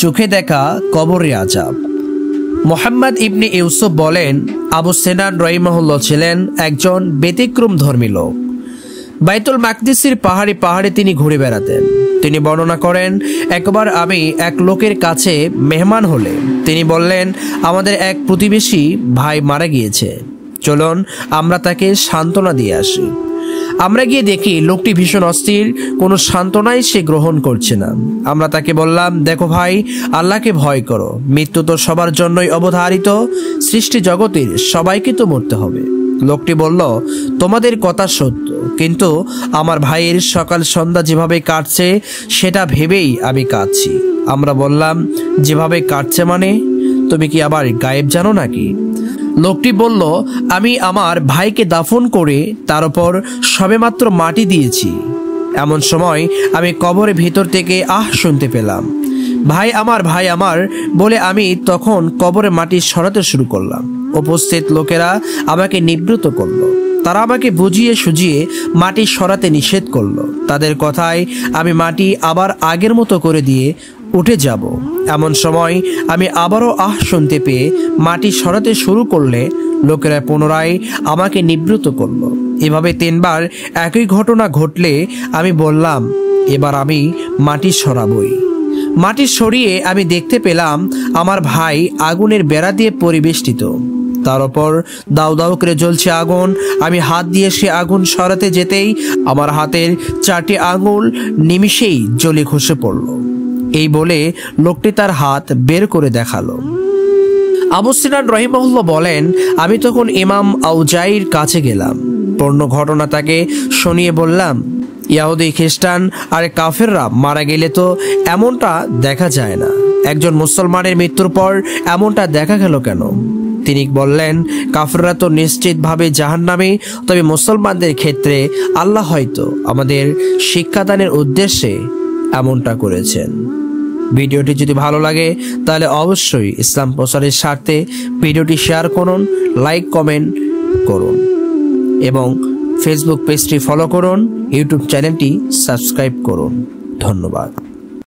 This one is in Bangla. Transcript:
চোখে দেখা কবরের আযাব। মুহাম্মদ ইবনে ইউসুফ বলেন, আবু সিনান রাহিমাহুল্লাহ ছিলেন একজন ব্যতিক্রম ধর্মী লোক। বাইতুল মাকদিসের পাহাড়ে পাহাড়ে তিনি ঘুরে বেড়াতেন। তিনি বর্ণনা করেন, একবার আমি এক লোকের কাছে মেহমান হলে তিনি বললেন, আমাদের এক প্রতিবেশী ভাই মারা গিয়েছে, চলুন আমরা তাকে সান্ত্বনা দিয়ে আসি। আমরা গিয়ে দেখি লোকটি ভীষণ অস্থির, কোনো সান্ত্বনাই সে গ্রহণ করছে না। আমরা তাকে বললাম, দেখো ভাই, আল্লাহকে ভয় করো, মৃত্যু তো সবার জন্যই অবধারিত, সৃষ্টি জগতের সবাইকে তো মরতে হবে। লোকটি বলল, তোমাদের কথা সত্য, কিন্তু আমার ভাইয়ের সকাল সন্ধ্যা যেভাবে কাটছে সেটা ভেবেই আমি কাঁদছি। আমরা বললাম, যেভাবে কাটছে মানে? তুমি কি আবার গায়েব জানো নাকি? লোকটি বলল, আমি আমার ভাইকে দাফন করে তার উপর সবেমাত্র মাটি দিয়েছি। এমন সময় আমি কবরের ভিতর থেকে শুনতে পেলাম, ভাই আমার বলে আমি তখন কবরে মাটি সরাতে শুরু করলাম। উপস্থিত লোকেরা আমাকে নিবৃত্ত করলো। তারা আমাকে বুঝিয়ে সুজিয়ে মাটি সরাতে নিষেধ করলো। তাদের কথায় আমি মাটি আবার আগের মতো করে দিয়ে উঠে যাব। এমন সময় আমি আবারও শুনতে পেয়ে মাটি সরাতে শুরু করলে লোকেরা পুনরায় আমাকে নিবৃত্ত করলো। এভাবে 3 বার একই ঘটনা ঘটলে আমি বললাম, এবার আমি মাটি সরাবই। মাটি সরিয়ে আমি দেখতে পেলাম আমার ভাই আগুনের বেড়া দিয়ে পরিবেষ্টিত, তার উপর দাউ দাউ করে জ্বলছে আগুন। আমি হাত দিয়ে সে আগুন সরাতে যেতেই আমার হাতের 4টি আঙুল নিমিষেই জ্বলে খসে পড়ল। এই বলে লোকটি তার হাত বের করে দেখালো। আবু সিনান রাহিমাহুল্লাহ বলেন, আমি তখন ইমাম আউজাইর কাছে গেলাম। পূর্ণ ঘটনা তাকে শুনিয়ে বললাম, ইহুদি, খ্রিস্টান আর কাফেররা মারা গেলে তো এমনটা দেখা যায় না, একজন মুসলমানের মৃত্যুর পর এমনটা দেখা গেল কেন? তিনি বললেন, কাফেররা তো নিশ্চিতভাবে জাহান্নামে, তবে মুসলমানদের ক্ষেত্রে আল্লাহ হয়তো আমাদের শিক্ষাদানের উদ্দেশ্যে এমনটা করেছেন। ভিডিওটি যদি ভালো লাগে তাহলে অবশ্যই ইসলাম প্রচারের স্বার্থে ভিডিওটি শেয়ার করুন, লাইক কমেন্ট করুন এবং ফেসবুক পেজটি ফলো করুন, ইউটিউব চ্যানেলটি সাবস্ক্রাইব করুন। ধন্যবাদ।